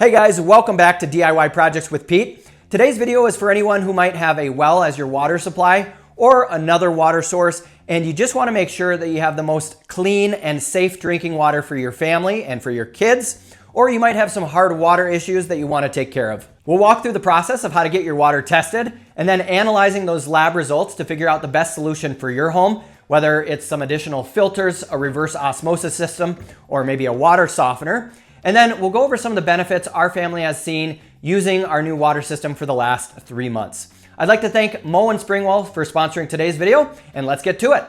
Hey guys, welcome back to DIY Projects with Pete. Today's video is for anyone who might have a well as your water supply or another water source, and you just want to make sure that you have the most clean and safe drinking water for your family and for your kids, or you might have some hard water issues that you want to take care of. We'll walk through the process of how to get your water tested and then analyzing those lab results to figure out the best solution for your home, whether it's some additional filters, a reverse osmosis system, or maybe a water softener. And then we'll go over some of the benefits our family has seen using our new water system for the last 3 months. I'd like to thank Mo and Springwell for sponsoring today's video, and let's get to it.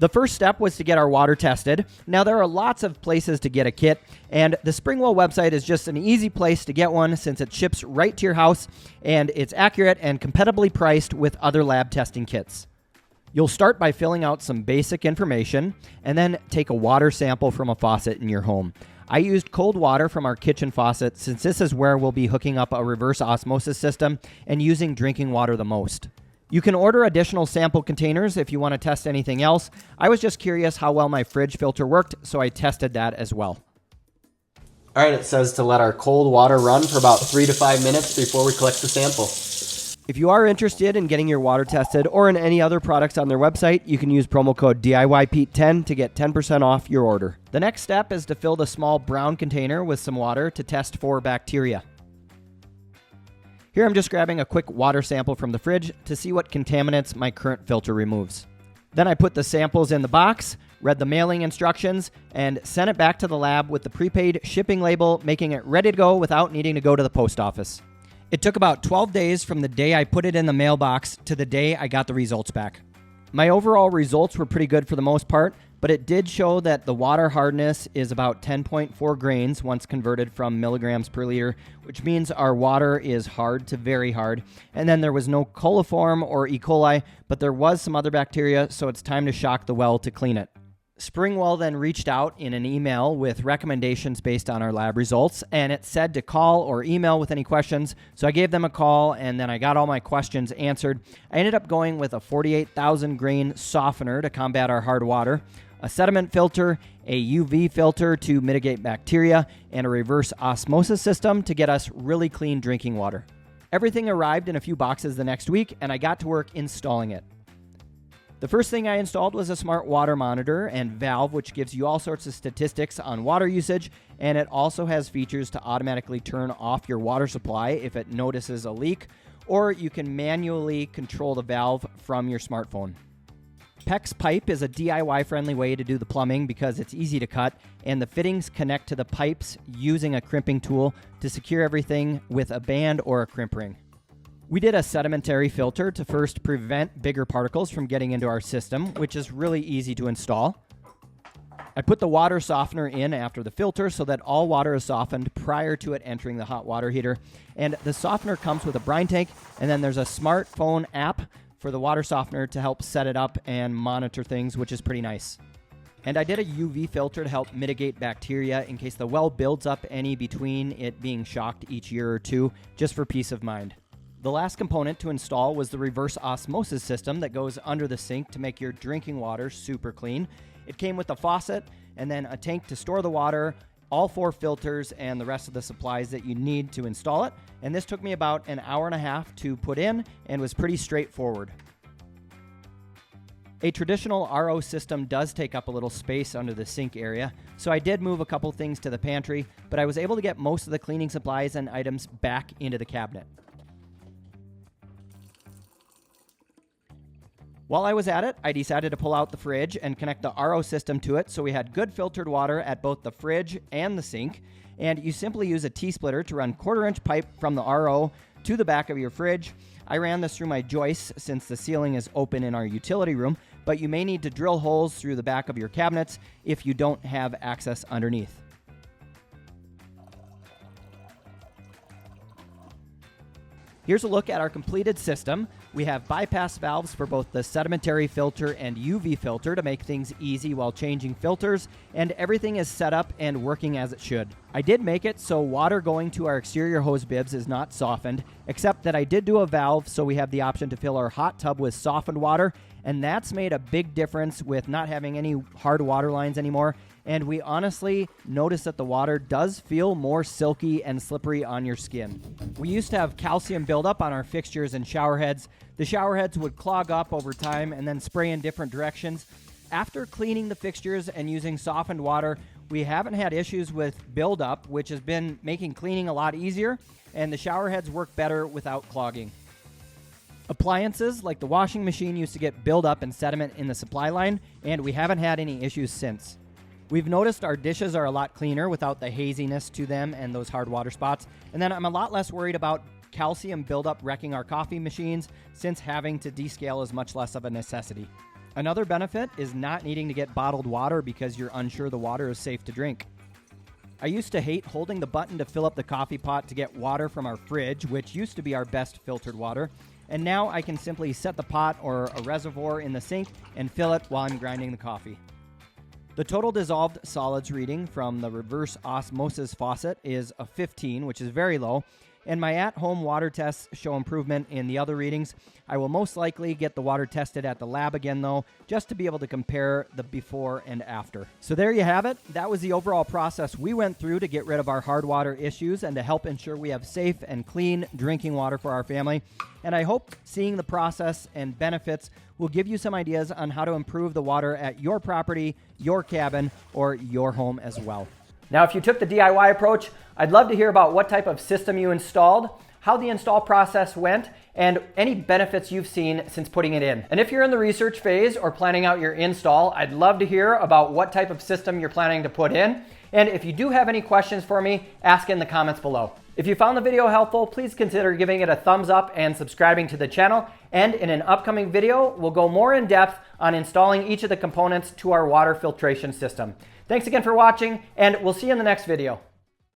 The first step was to get our water tested. Now there are lots of places to get a kit, and the Springwell website is just an easy place to get one since it ships right to your house and it's accurate and compatibly priced with other lab testing kits. You'll start by filling out some basic information and then take a water sample from a faucet in your home. I used cold water from our kitchen faucet since this is where we'll be hooking up a reverse osmosis system and using drinking water the most. You can order additional sample containers if you want to test anything else. I was just curious how well my fridge filter worked, so I tested that as well. All right, it says to let our cold water run for about 3 to 5 minutes before we collect the sample. If you are interested in getting your water tested or in any other products on their website, you can use promo code DIYPETE10 to get 10% off your order. The next step is to fill the small brown container with some water to test for bacteria. Here I'm just grabbing a quick water sample from the fridge to see what contaminants my current filter removes. Then I put the samples in the box, read the mailing instructions, and sent it back to the lab with the prepaid shipping label, making it ready to go without needing to go to the post office. It took about 12 days from the day I put it in the mailbox to the day I got the results back. My overall results were pretty good for the most part, but it did show that the water hardness is about 10.4 grains once converted from milligrams per liter, which means our water is hard to very hard. And then there was no coliform or E. coli, but there was some other bacteria, so it's time to shock the well to clean it. Springwell then reached out in an email with recommendations based on our lab results, and it said to call or email with any questions. So I gave them a call, and then I got all my questions answered. I ended up going with a 48,000 grain softener to combat our hard water, a sediment filter, a UV filter to mitigate bacteria, and a reverse osmosis system to get us really clean drinking water. Everything arrived in a few boxes the next week, and I got to work installing it. The first thing I installed was a smart water monitor and valve, which gives you all sorts of statistics on water usage, and it also has features to automatically turn off your water supply if it notices a leak, or you can manually control the valve from your smartphone. PEX pipe is a DIY-friendly way to do the plumbing because it's easy to cut, and the fittings connect to the pipes using a crimping tool to secure everything with a band or a crimp ring. We did a sedimentary filter to first prevent bigger particles from getting into our system, which is really easy to install. I put the water softener in after the filter so that all water is softened prior to it entering the hot water heater. And the softener comes with a brine tank, and then there's a smartphone app for the water softener to help set it up and monitor things, which is pretty nice. And I did a UV filter to help mitigate bacteria in case the well builds up any between it being shocked each year or two, just for peace of mind. The last component to install was the reverse osmosis system that goes under the sink to make your drinking water super clean. It came with a faucet and then a tank to store the water, all 4 filters, and the rest of the supplies that you need to install it. And this took me about an hour and a half to put in and was pretty straightforward. A traditional RO system does take up a little space under the sink area, so I did move a couple things to the pantry, but I was able to get most of the cleaning supplies and items back into the cabinet. While I was at it, I decided to pull out the fridge and connect the RO system to it so we had good filtered water at both the fridge and the sink. And you simply use a T-splitter to run 1/4-inch pipe from the RO to the back of your fridge. I ran this through my joists since the ceiling is open in our utility room, but you may need to drill holes through the back of your cabinets if you don't have access underneath. Here's a look at our completed system. We have bypass valves for both the sedimentary filter and UV filter to make things easy while changing filters, and everything is set up and working as it should. I did make it so water going to our exterior hose bibs is not softened, except that I did do a valve so we have the option to fill our hot tub with softened water, and that's made a big difference with not having any hard water lines anymore and we honestly notice that the water does feel more silky and slippery on your skin. We used to have calcium buildup on our fixtures and shower heads. The shower heads would clog up over time and then spray in different directions. After cleaning the fixtures and using softened water, we haven't had issues with buildup, which has been making cleaning a lot easier, and the shower heads work better without clogging. Appliances like the washing machine used to get buildup and sediment in the supply line, and we haven't had any issues since. We've noticed our dishes are a lot cleaner without the haziness to them and those hard water spots. And then I'm a lot less worried about calcium buildup wrecking our coffee machines, since having to descale is much less of a necessity. Another benefit is not needing to get bottled water because you're unsure the water is safe to drink. I used to hate holding the button to fill up the coffee pot to get water from our fridge, which used to be our best filtered water. And now I can simply set the pot or a reservoir in the sink and fill it while I'm grinding the coffee. The total dissolved solids reading from the reverse osmosis faucet is a 15, which is very low, and my at-home water tests show improvement in the other readings. I will most likely get the water tested at the lab again, though, just to be able to compare the before and after. So there you have it. That was the overall process we went through to get rid of our hard water issues and to help ensure we have safe and clean drinking water for our family. And I hope seeing the process and benefits will give you some ideas on how to improve the water at your property, your cabin, or your home as well. Now, if you took the DIY approach, I'd love to hear about what type of system you installed, how the install process went, and any benefits you've seen since putting it in. And if you're in the research phase or planning out your install, I'd love to hear about what type of system you're planning to put in. And if you do have any questions for me, ask in the comments below. If you found the video helpful, please consider giving it a thumbs up and subscribing to the channel. And in an upcoming video, we'll go more in depth on installing each of the components to our water filtration system. Thanks again for watching, and we'll see you in the next video.